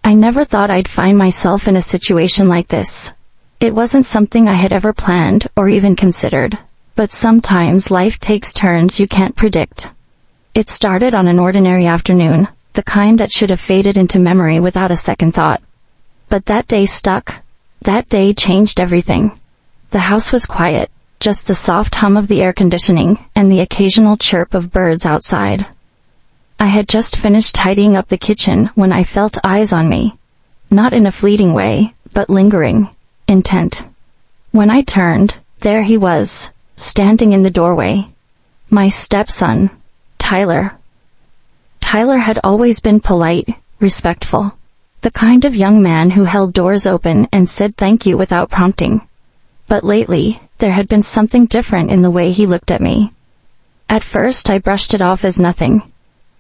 I never thought I'd find myself in a situation like this. It wasn't something I had ever planned or even considered, but sometimes life takes turns you can't predict. It started on an ordinary afternoon, the kind that should have faded into memory without a second thought. But that day stuck. That day changed everything. The house was quiet, just the soft hum of the air conditioning and the occasional chirp of birds outside. I had just finished tidying up the kitchen when I felt eyes on me. Not in a fleeting way, but lingering, intent. When I turned, there he was, standing in the doorway. My stepson, Tyler. Tyler had always been polite, respectful. The kind of young man who held doors open and said thank you without prompting. But lately, there had been something different in the way he looked at me. At first I brushed it off as nothing.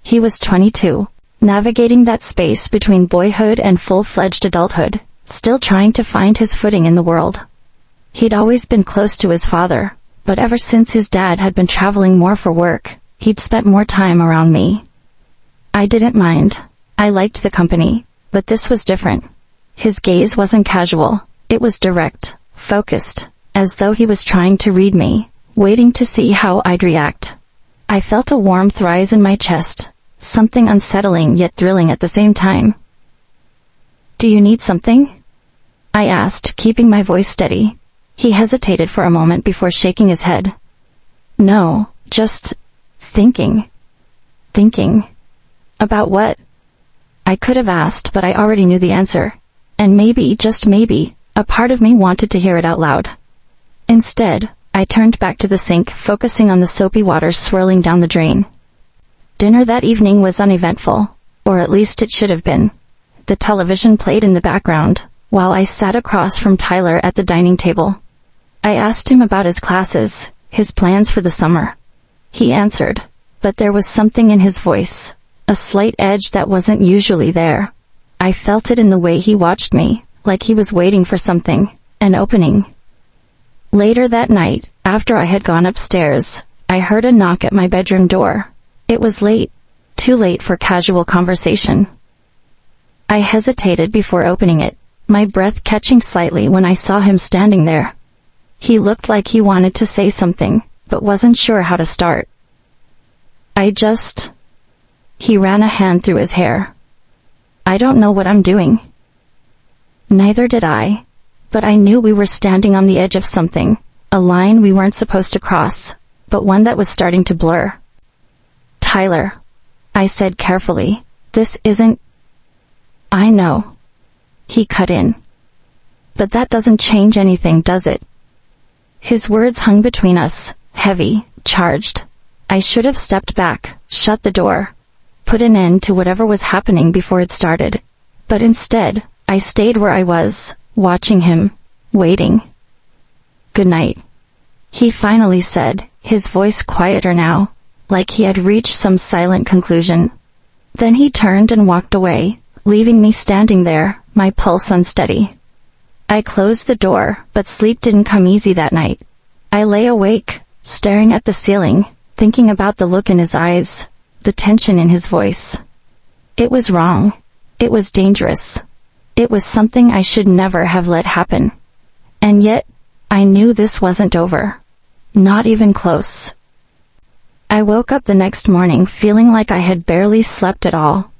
He was 22, navigating that space between boyhood and full-fledged adulthood, still trying to find his footing in the world. He'd always been close to his father, but ever since his dad had been traveling more for work, he'd spent more time around me. I didn't mind. I liked the company, but this was different. His gaze wasn't casual, it was direct, focused, as though he was trying to read me, waiting to see how I'd react. I felt a warmth rise in my chest, something unsettling yet thrilling at the same time. "Do you need something?" I asked, keeping my voice steady. He hesitated for a moment before shaking his head. "No, just thinking." Thinking? About what? I could have asked, but I already knew the answer. And maybe, just maybe, a part of me wanted to hear it out loud. Instead, I turned back to the sink, focusing on the soapy water swirling down the drain. Dinner that evening was uneventful, or at least it should have been. The television played in the background, while I sat across from Tyler at the dining table. I asked him about his classes, his plans for the summer. He answered, but there was something in his voice, a slight edge that wasn't usually there. I felt it in the way he watched me, like he was waiting for something, an opening. Later that night, after I had gone upstairs, I heard a knock at my bedroom door. It was late, too late for casual conversation. I hesitated before opening it, my breath catching slightly when I saw him standing there. He looked like he wanted to say something, but wasn't sure how to start. He ran a hand through his hair. "I don't know what I'm doing." Neither did I, but I knew we were standing on the edge of something, a line we weren't supposed to cross, but one that was starting to blur. "Tyler," I said carefully, "this isn't—" "I know." He cut in. "But that doesn't change anything, does it?" His words hung between us, heavy, charged. I should have stepped back, shut the door, put an end to whatever was happening before it started. But instead, I stayed where I was, watching him, waiting. "Good night," he finally said, his voice quieter now, like he had reached some silent conclusion. Then he turned and walked away, leaving me standing there, my pulse unsteady. I closed the door, but sleep didn't come easy that night. I lay awake, staring at the ceiling, thinking about the look in his eyes, the tension in his voice. It was wrong. It was dangerous. It was something I should never have let happen. And yet, I knew this wasn't over. Not even close. I woke up the next morning feeling like I had barely slept at all.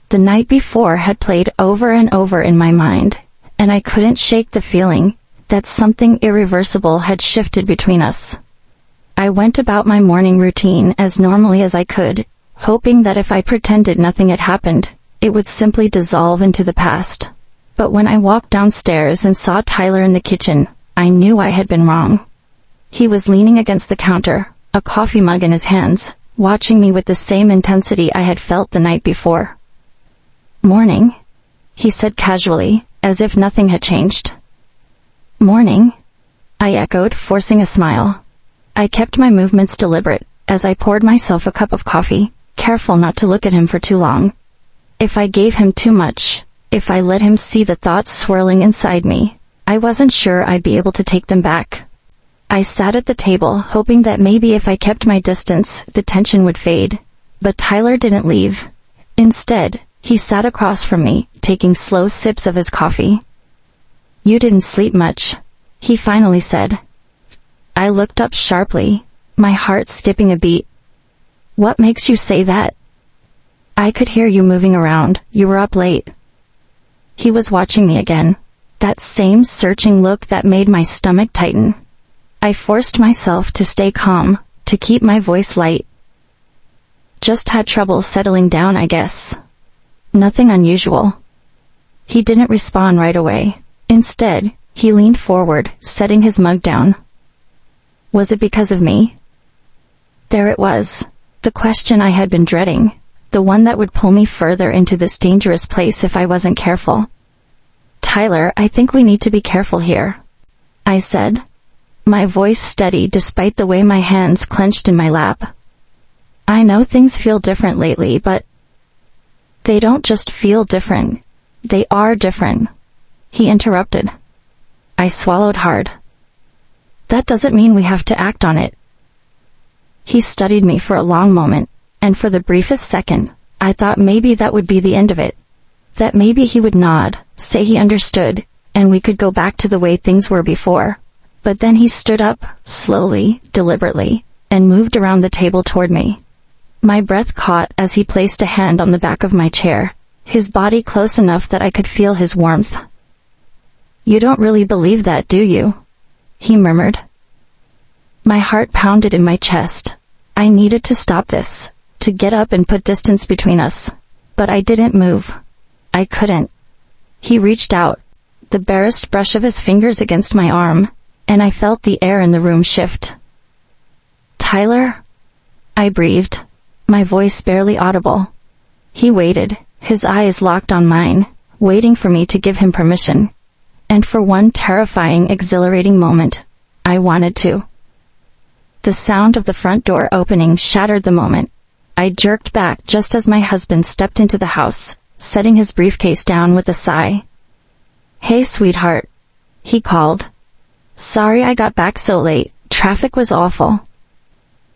The night before had played over and over in my mind, and I couldn't shake the feeling that something irreversible had shifted between us. I went about my morning routine as normally as I could, hoping that if I pretended nothing had happened, it would simply dissolve into the past. But when I walked downstairs and saw Tyler in the kitchen, I knew I had been wrong. He was leaning against the counter, a coffee mug in his hands, watching me with the same intensity I had felt the night before. "Morning," he said casually, as if nothing had changed. "Morning," I echoed, forcing a smile. I kept my movements deliberate, as I poured myself a cup of coffee, careful not to look at him for too long. If I gave him too much, if I let him see the thoughts swirling inside me, I wasn't sure I'd be able to take them back. I sat at the table, hoping that maybe if I kept my distance, the tension would fade. But Tyler didn't leave. Instead, he sat across from me, taking slow sips of his coffee. "You didn't sleep much," he finally said. I looked up sharply, my heart skipping a beat. "What makes you say that?" "I could hear you moving around. You were up late." He was watching me again, that same searching look that made my stomach tighten. I forced myself to stay calm, to keep my voice light. "Just had trouble settling down, I guess. Nothing unusual." He didn't respond right away. Instead, he leaned forward, setting his mug down. Was it because of me? There it was, the question I had been dreading, the one that would pull me further into this dangerous place if I wasn't careful. "Tyler, I think we need to be careful here," I said, my voice steady despite the way my hands clenched in my lap. "I know things feel different lately, but they don't just feel different. They are different," he interrupted. I swallowed hard. "That doesn't mean we have to act on it." He studied me for a long moment, and for the briefest second, I thought maybe that would be the end of it. That maybe he would nod, say he understood, and we could go back to the way things were before. But then he stood up, slowly, deliberately, and moved around the table toward me. My breath caught as he placed a hand on the back of my chair, his body close enough that I could feel his warmth. "You don't really believe that, do you?" he murmured. My heart pounded in my chest. I needed to stop this, to get up and put distance between us. But I didn't move. I couldn't. He reached out, the barest brush of his fingers against my arm, and I felt the air in the room shift. "Tyler?" I breathed, my voice barely audible. He waited, his eyes locked on mine, waiting for me to give him permission. And for one terrifying, exhilarating moment, I wanted to. The sound of the front door opening shattered the moment. I jerked back just as my husband stepped into the house, setting his briefcase down with a sigh. "Hey, sweetheart," he called. "Sorry I got back so late. Traffic was awful."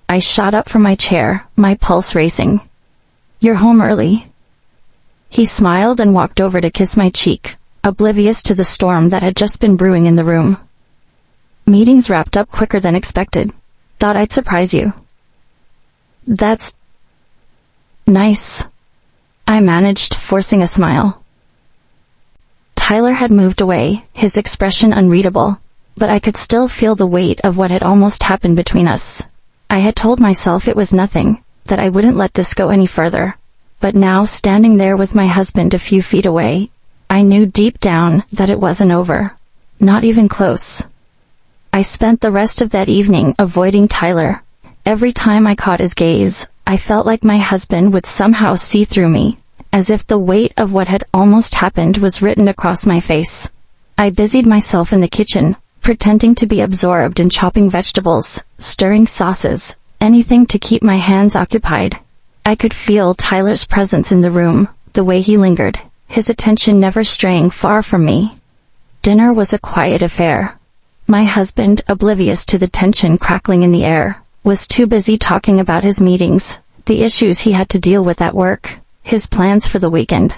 I shot up from my chair, my pulse racing. "You're home early." He smiled and walked over to kiss my cheek, oblivious to the storm that had just been brewing in the room. "Meetings wrapped up quicker than expected. Thought I'd surprise you." "That's nice," I managed, forcing a smile. Tyler had moved away, his expression unreadable, but I could still feel the weight of what had almost happened between us. I had told myself it was nothing, that I wouldn't let this go any further. But now, standing there with my husband a few feet away, I knew deep down that it wasn't over. Not even close. I spent the rest of that evening avoiding Tyler. Every time I caught his gaze, I felt like my husband would somehow see through me, as if the weight of what had almost happened was written across my face. I busied myself in the kitchen, pretending to be absorbed in chopping vegetables, stirring sauces, anything to keep my hands occupied. I could feel Tyler's presence in the room, the way he lingered, his attention never straying far from me. Dinner was a quiet affair. My husband, oblivious to the tension crackling in the air, was too busy talking about his meetings, the issues he had to deal with at work, his plans for the weekend.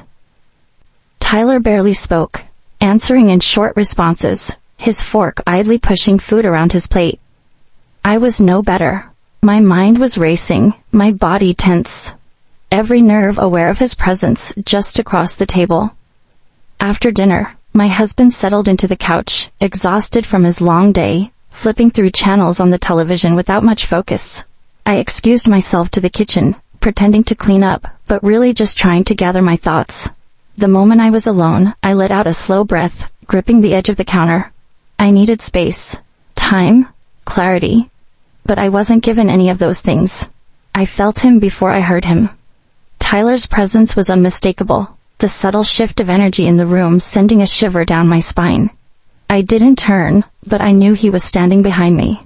Tyler barely spoke, answering in short responses, his fork idly pushing food around his plate. I was no better. My mind was racing, my body tense, every nerve aware of his presence just across the table. After dinner, my husband settled into the couch, exhausted from his long day, flipping through channels on the television without much focus. I excused myself to the kitchen, pretending to clean up, but really just trying to gather my thoughts. The moment I was alone, I let out a slow breath, gripping the edge of the counter. I needed space, time, clarity. But I wasn't given any of those things. I felt him before I heard him. Tyler's presence was unmistakable, the subtle shift of energy in the room sending a shiver down my spine. I didn't turn, but I knew he was standing behind me.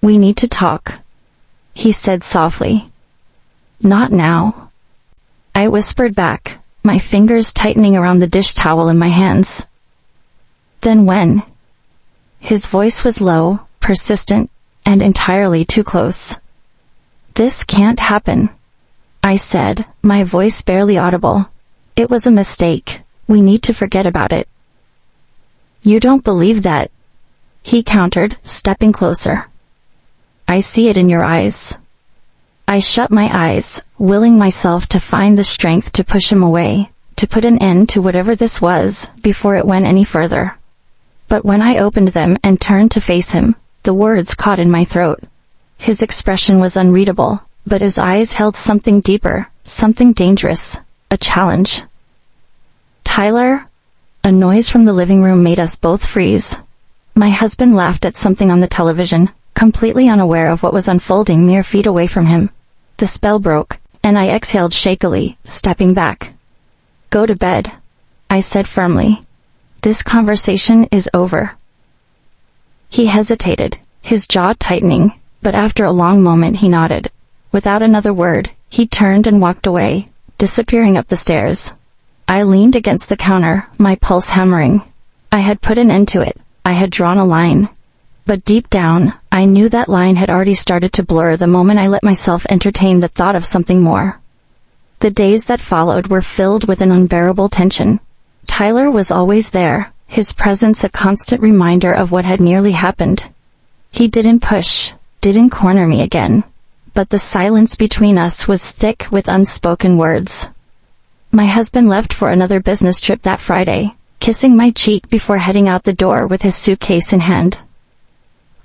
"We need to talk," he said softly. "Not now," I whispered back, my fingers tightening around the dish towel in my hands. "Then when?" His voice was low, persistent, and entirely too close. "This can't happen," I said, my voice barely audible. It was a mistake. We need to forget about it. You don't believe that, he countered, stepping closer. I see it in your eyes. I shut my eyes, willing myself to find the strength to push him away, to put an end to whatever this was, before it went any further. But when I opened them and turned to face him, the words caught in my throat. His expression was unreadable, but his eyes held something deeper, something dangerous, a challenge. Tyler? A noise from the living room made us both freeze. My husband laughed at something on the television, completely unaware of what was unfolding mere feet away from him. The spell broke, and I exhaled shakily, stepping back. Go to bed, I said firmly. This conversation is over. He hesitated, his jaw tightening, but after a long moment he nodded. Without another word, he turned and walked away, disappearing up the stairs. I leaned against the counter, my pulse hammering. I had put an end to it. I had drawn a line. But deep down, I knew that line had already started to blur the moment I let myself entertain the thought of something more. The days that followed were filled with an unbearable tension. Tyler was always there, his presence a constant reminder of what had nearly happened. He didn't push, didn't corner me again. But the silence between us was thick with unspoken words. My husband left for another business trip that Friday, kissing my cheek before heading out the door with his suitcase in hand.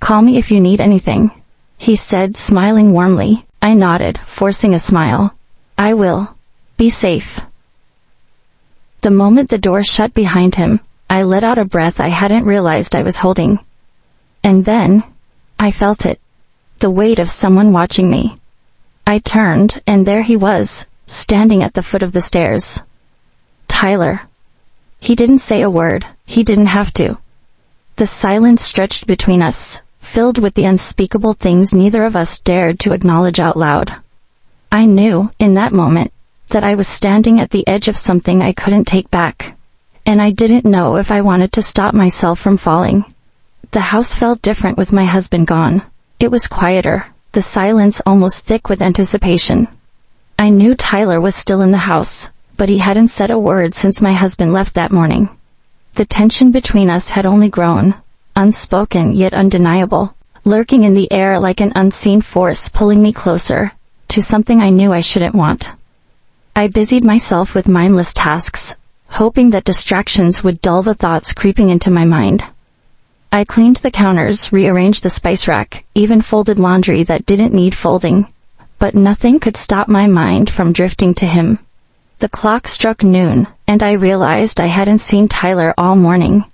Call me if you need anything, he said, smiling warmly. I nodded, forcing a smile. I will. Be safe. The moment the door shut behind him, I let out a breath I hadn't realized I was holding. And then, I felt it. The weight of someone watching me. I turned, and there he was, standing at the foot of the stairs. Tyler. He didn't say a word, he didn't have to. The silence stretched between us, filled with the unspeakable things neither of us dared to acknowledge out loud. I knew, in that moment, that I was standing at the edge of something I couldn't take back. And I didn't know if I wanted to stop myself from falling. The house felt different with my husband gone. It was quieter, the silence almost thick with anticipation. I knew Tyler was still in the house, but he hadn't said a word since my husband left that morning. The tension between us had only grown, unspoken yet undeniable, lurking in the air like an unseen force pulling me closer, to something I knew I shouldn't want. I busied myself with mindless tasks, hoping that distractions would dull the thoughts creeping into my mind. I cleaned the counters, rearranged the spice rack, even folded laundry that didn't need folding. But nothing could stop my mind from drifting to him. The clock struck noon, and I realized I hadn't seen Tyler all morning.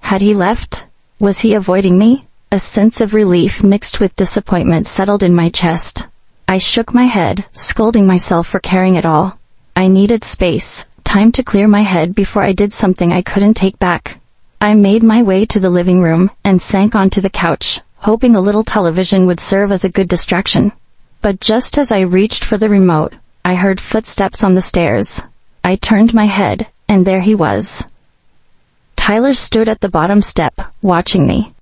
Had he left? Was he avoiding me? A sense of relief mixed with disappointment settled in my chest. I shook my head, scolding myself for caring at all. I needed space, time to clear my head before I did something I couldn't take back. I made my way to the living room and sank onto the couch, hoping a little television would serve as a good distraction. But just as I reached for the remote, I heard footsteps on the stairs. I turned my head, and there he was. Tyler stood at the bottom step, watching me.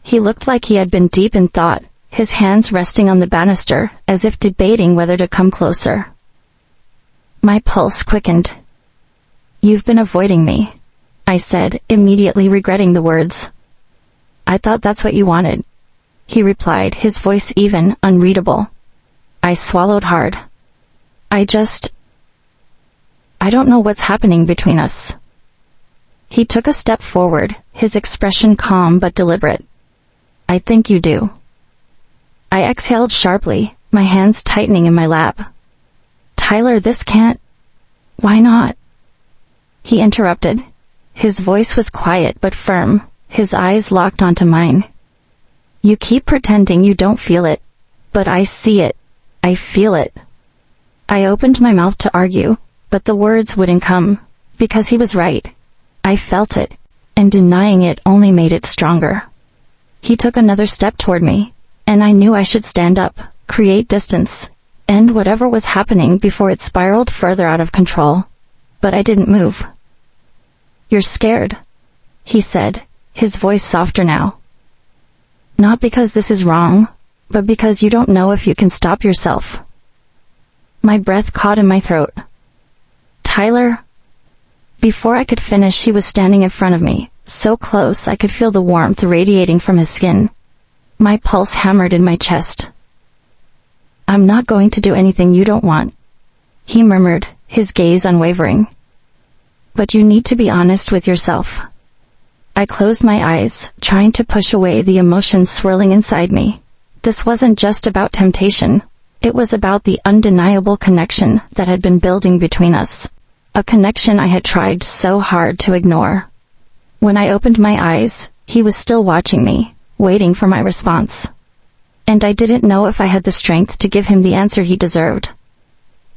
He looked like he had been deep in thought, his hands resting on the banister, as if debating whether to come closer. My pulse quickened. You've been avoiding me, I said, immediately regretting the words. I thought that's what you wanted, he replied, his voice even, unreadable. I swallowed hard. I don't know what's happening between us. He took a step forward, his expression calm but deliberate. I think you do. I exhaled sharply, my hands tightening in my lap. Tyler, this can't... Why not? He interrupted. His voice was quiet but firm, his eyes locked onto mine. You keep pretending you don't feel it, but I see it. I feel it. I opened my mouth to argue, but the words wouldn't come, because he was right. I felt it, and denying it only made it stronger. He took another step toward me, and I knew I should stand up, create distance, end whatever was happening before it spiraled further out of control. But I didn't move. You're scared, he said, his voice softer now. Not because this is wrong, but because you don't know if you can stop yourself. My breath caught in my throat. Tyler, Before I could finish, he was standing in front of me, so close I could feel the warmth radiating from his skin. My pulse hammered in my chest. "I'm not going to do anything you don't want," he murmured, his gaze unwavering. "But you need to be honest with yourself." I closed my eyes, trying to push away the emotions swirling inside me. This wasn't just about temptation. It was about the undeniable connection that had been building between us. A connection I had tried so hard to ignore. When I opened my eyes, he was still watching me, waiting for my response. And I didn't know if I had the strength to give him the answer he deserved.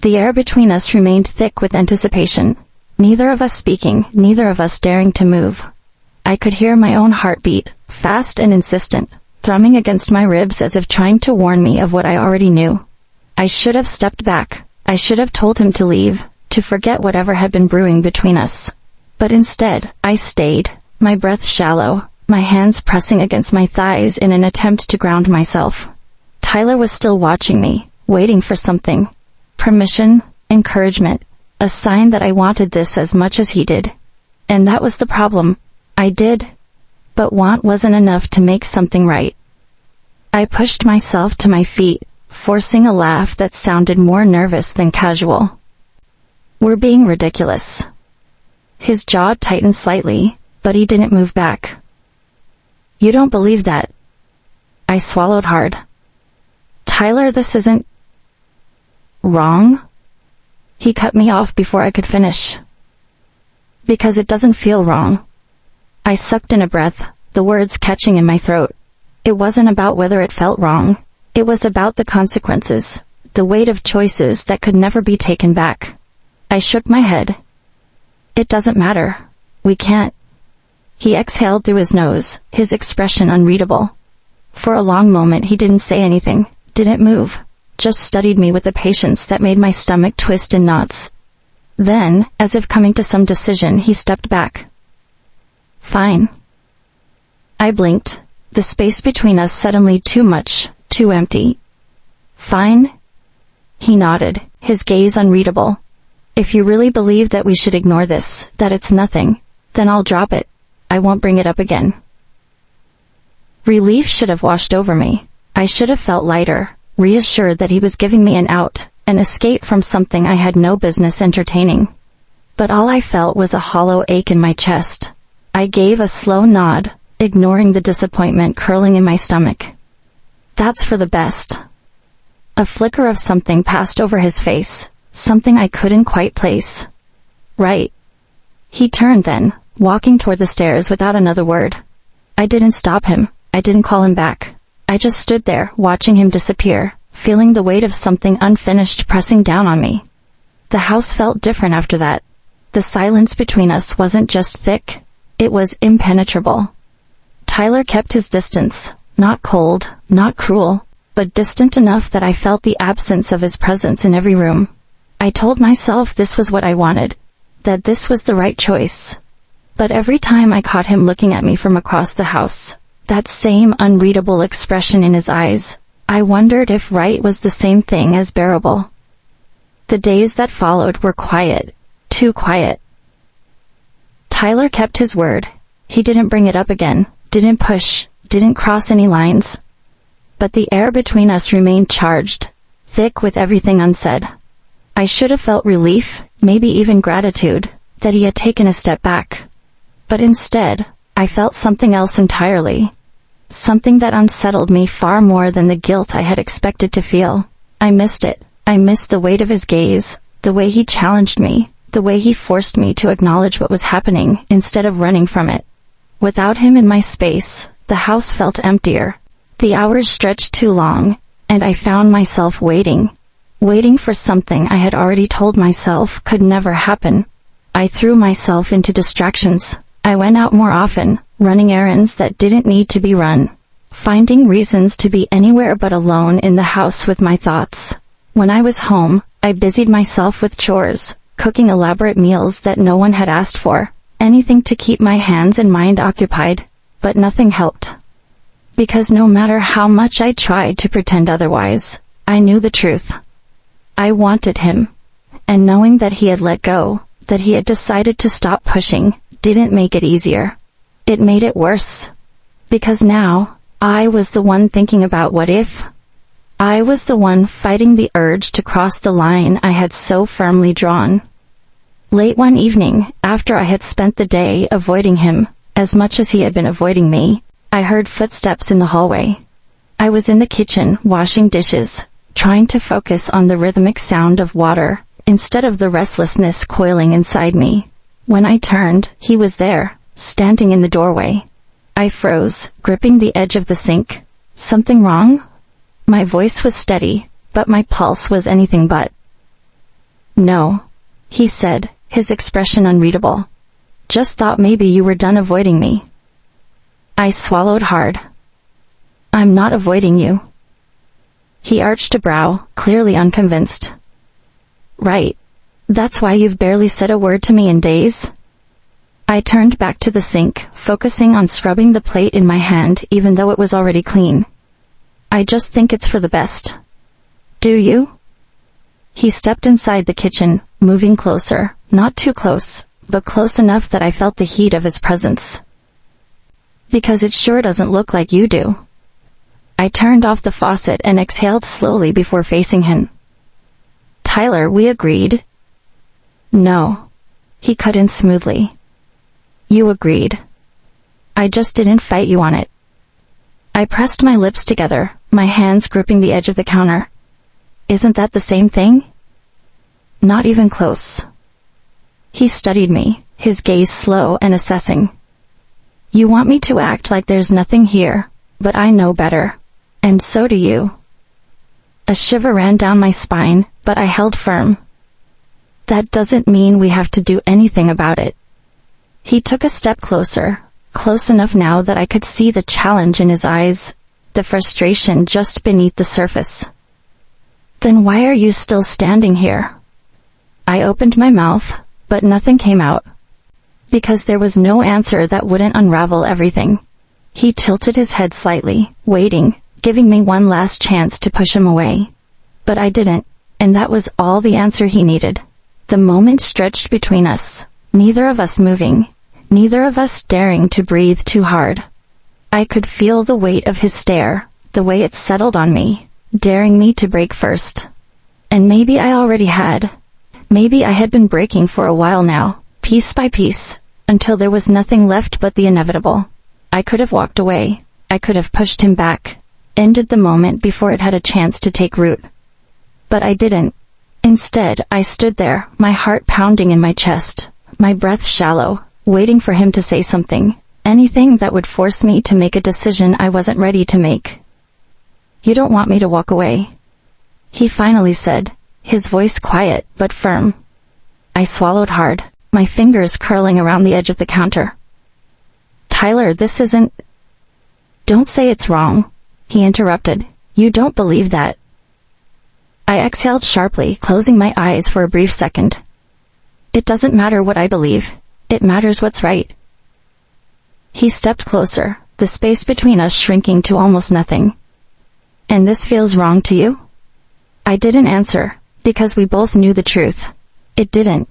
The air between us remained thick with anticipation. Neither of us speaking, neither of us daring to move. I could hear my own heartbeat, fast and insistent, thrumming against my ribs as if trying to warn me of what I already knew. I should have stepped back. I should have told him to leave, to forget whatever had been brewing between us. But instead, I stayed, my breath shallow, my hands pressing against my thighs in an attempt to ground myself. Tyler was still watching me, waiting for something. Permission, encouragement, a sign that I wanted this as much as he did. And that was the problem. I did. But want wasn't enough to make something right. I pushed myself to my feet, forcing a laugh that sounded more nervous than casual. "We're being ridiculous." His jaw tightened slightly, but he didn't move back. "You don't believe that?" I swallowed hard. "Tyler, this isn't wrong?" He cut me off before I could finish. "Because it doesn't feel wrong." I sucked in a breath, the words catching in my throat. It wasn't about whether it felt wrong. It was about the consequences, the weight of choices that could never be taken back. I shook my head. "It doesn't matter. We can't." He exhaled through his nose, his expression unreadable. For a long moment he didn't say anything, didn't move, just studied me with a patience that made my stomach twist in knots. Then, as if coming to some decision, he stepped back. "Fine." I blinked, the space between us suddenly too much, too empty. "Fine?" He nodded, his gaze unreadable. "If you really believe that we should ignore this, that it's nothing, then I'll drop it. I won't bring it up again." Relief should have washed over me. I should have felt lighter, reassured that he was giving me an out, an escape from something I had no business entertaining. But all I felt was a hollow ache in my chest. I gave a slow nod, ignoring the disappointment curling in my stomach. "That's for the best." A flicker of something passed over his face, something I couldn't quite place. "Right." He turned then, walking toward the stairs without another word. I didn't stop him. I didn't call him back. I just stood there, watching him disappear, feeling the weight of something unfinished pressing down on me. The house felt different after that. The silence between us wasn't just thick. It was impenetrable. Tyler kept his distance, not cold, not cruel, but distant enough that I felt the absence of his presence in every room. I told myself this was what I wanted, that this was the right choice. But every time I caught him looking at me from across the house, that same unreadable expression in his eyes, I wondered if right was the same thing as bearable. The days that followed were quiet, too quiet. Tyler kept his word. He didn't bring it up again, didn't push, didn't cross any lines. But the air between us remained charged, thick with everything unsaid. I should have felt relief, maybe even gratitude, that he had taken a step back. But instead, I felt something else entirely. Something that unsettled me far more than the guilt I had expected to feel. I missed it. I missed the weight of his gaze, the way he challenged me, the way he forced me to acknowledge what was happening instead of running from it. Without him in my space, the house felt emptier. The hours stretched too long, and I found myself waiting for something I had already told myself could never happen. I threw myself into distractions. I went out more often, running errands that didn't need to be run, finding reasons to be anywhere but alone in the house with my thoughts. When I was home, I busied myself with chores, cooking elaborate meals that no one had asked for, anything to keep my hands and mind occupied, but nothing helped. Because no matter how much I tried to pretend otherwise, I knew the truth. I wanted him, and knowing that he had let go, that he had decided to stop pushing didn't make it easier. It made it worse. Because now, I was the one thinking about what if. I was the one fighting the urge to cross the line I had so firmly drawn. Late one evening, after I had spent the day avoiding him, as much as he had been avoiding me, I heard footsteps in the hallway. I was in the kitchen, washing dishes, trying to focus on the rhythmic sound of water, instead of the restlessness coiling inside me. When I turned, he was there, standing in the doorway. I froze, gripping the edge of the sink. Something wrong? My voice was steady, but my pulse was anything but. No, he said, his expression unreadable. Just thought maybe you were done avoiding me. I swallowed hard. I'm not avoiding you. He arched a brow, clearly unconvinced. Right. That's why you've barely said a word to me in days? I turned back to the sink, focusing on scrubbing the plate in my hand even though it was already clean. I just think it's for the best. Do you? He stepped inside the kitchen, moving closer, not too close, but close enough that I felt the heat of his presence. Because it sure doesn't look like you do. I turned off the faucet and exhaled slowly before facing him. Tyler, we agreed. No. He cut in smoothly. You agreed. I just didn't fight you on it. I pressed my lips together, my hands gripping the edge of the counter. Isn't that the same thing? Not even close. He studied me, his gaze slow and assessing. You want me to act like there's nothing here, but I know better. And so do you. A shiver ran down my spine, but I held firm. That doesn't mean we have to do anything about it. He took a step closer, close enough now that I could see the challenge in his eyes, the frustration just beneath the surface. Then why are you still standing here? I opened my mouth, but nothing came out. Because there was no answer that wouldn't unravel everything. He tilted his head slightly, waiting, giving me one last chance to push him away. But I didn't, and that was all the answer he needed. The moment stretched between us, neither of us moving, neither of us daring to breathe too hard. I could feel the weight of his stare, the way it settled on me, daring me to break first. And maybe I already had. Maybe I had been breaking for a while now, piece by piece, until there was nothing left but the inevitable. I could have walked away. I could have pushed him back, ended the moment before it had a chance to take root. But I didn't. Instead, I stood there, my heart pounding in my chest, my breath shallow, waiting for him to say something, anything that would force me to make a decision I wasn't ready to make. You don't want me to walk away? He finally said, his voice quiet but firm. I swallowed hard, my fingers curling around the edge of the counter. Tyler, this isn't... Don't say it's wrong, he interrupted. You don't believe that. I exhaled sharply, closing my eyes for a brief second. It doesn't matter what I believe. It matters what's right. He stepped closer, the space between us shrinking to almost nothing. And this feels wrong to you? I didn't answer, because we both knew the truth. It didn't.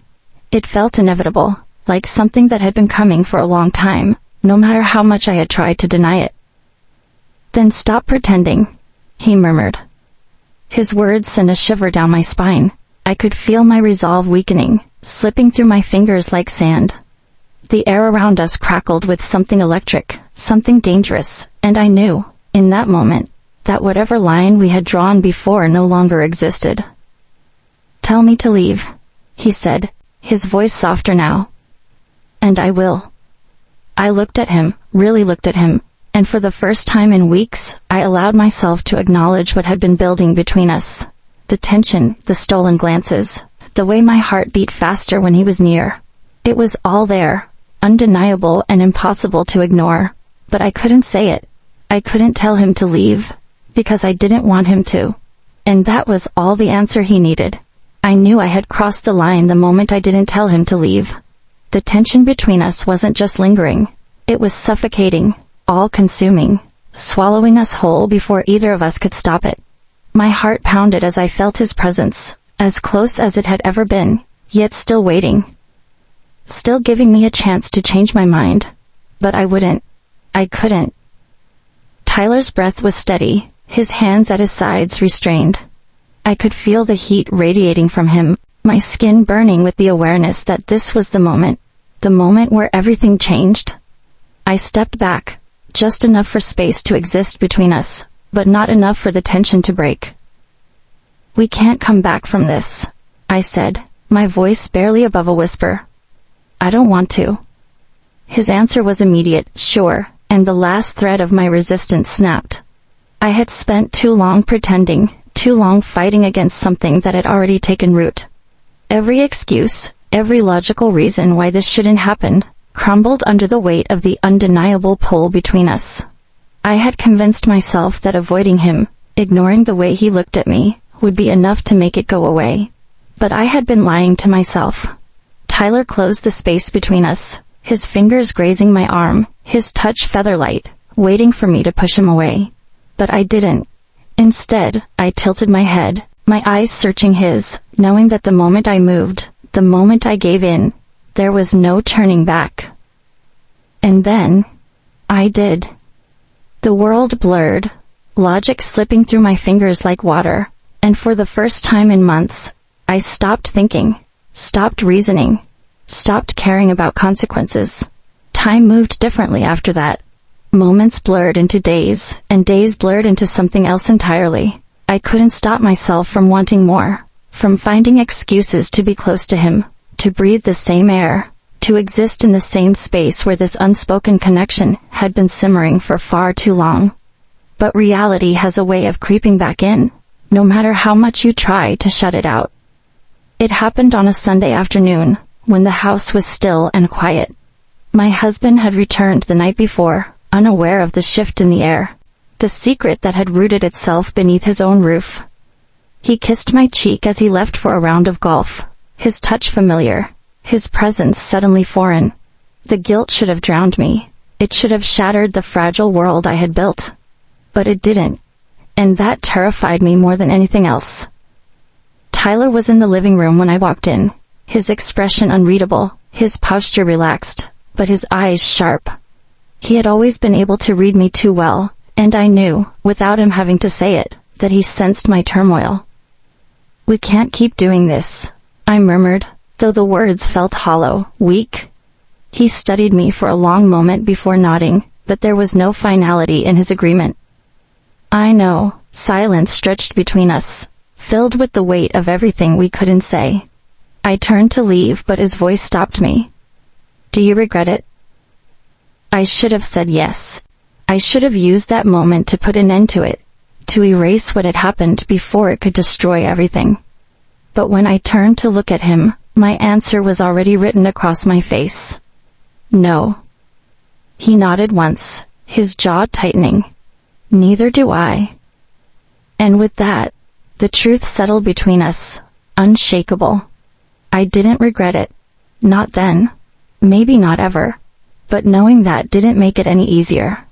It felt inevitable, like something that had been coming for a long time, no matter how much I had tried to deny it. Then stop pretending, he murmured. His words sent a shiver down my spine. I could feel my resolve weakening, slipping through my fingers like sand. The air around us crackled with something electric, something dangerous, and I knew, in that moment, that whatever line we had drawn before no longer existed. Tell me to leave, he said, his voice softer now. And I will. I looked at him, really looked at him, and for the first time in weeks, I allowed myself to acknowledge what had been building between us. The tension, the stolen glances, the way my heart beat faster when he was near. It was all there, undeniable and impossible to ignore. But I couldn't say it. I couldn't tell him to leave, because I didn't want him to. And that was all the answer he needed. I knew I had crossed the line the moment I didn't tell him to leave. The tension between us wasn't just lingering. It was suffocating, all-consuming, swallowing us whole before either of us could stop it. My heart pounded as I felt his presence, as close as it had ever been, yet still waiting. still giving me a chance to change my mind. But I wouldn't. I couldn't. Tyler's breath was steady, his hands at his sides restrained. I could feel the heat radiating from him, my skin burning with the awareness that this was the moment where everything changed. I stepped back, just enough for space to exist between us, but not enough for the tension to break. "We can't come back from this," I said, my voice barely above a whisper. "I don't want to." His answer was immediate, sure, and the last thread of my resistance snapped. I had spent too long pretending, too long fighting against something that had already taken root. Every excuse, every logical reason why this shouldn't happen, crumbled under the weight of the undeniable pull between us. I had convinced myself that avoiding him, ignoring the way he looked at me, would be enough to make it go away. But I had been lying to myself. Tyler closed the space between us, his fingers grazing my arm, his touch feather-light, waiting for me to push him away. But I didn't. Instead, I tilted my head, my eyes searching his, knowing that the moment I moved, the moment I gave in, there was no turning back. And then, I did. The world blurred, logic slipping through my fingers like water, and for the first time in months, I stopped thinking, stopped reasoning, stopped caring about consequences. Time moved differently after that. Moments blurred into days, and days blurred into something else entirely. I couldn't stop myself from wanting more, from finding excuses to be close to him, to breathe the same air, to exist in the same space where this unspoken connection had been simmering for far too long. But reality has a way of creeping back in, no matter how much you try to shut it out. It happened on a Sunday afternoon, when the house was still and quiet. My husband had returned the night before, unaware of the shift in the air, the secret that had rooted itself beneath his own roof. He kissed my cheek as he left for a round of golf, his touch familiar, his presence suddenly foreign. The guilt should have drowned me. It should have shattered the fragile world I had built. But it didn't. And that terrified me more than anything else. Tyler was in the living room when I walked in, his expression unreadable, his posture relaxed, but his eyes sharp. He had always been able to read me too well, and I knew, without him having to say it, that he sensed my turmoil. "We can't keep doing this," I murmured, though the words felt hollow, weak. He studied me for a long moment before nodding, but there was no finality in his agreement. "I know." Silence stretched between us, filled with the weight of everything we couldn't say. I turned to leave, but his voice stopped me. "Do you regret it?" I should have said yes. I should have used that moment to put an end to it, to erase what had happened before it could destroy everything. But when I turned to look at him, my answer was already written across my face. No. He nodded once, his jaw tightening. "Neither do I." And with that, the truth settled between us, unshakable. I didn't regret it. Not then. Maybe not ever. But knowing that didn't make it any easier.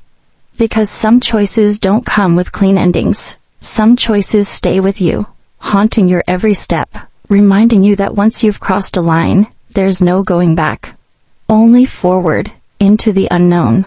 Because some choices don't come with clean endings. Some choices stay with you, haunting your every step, reminding you that once you've crossed a line, there's no going back. Only forward, into the unknown.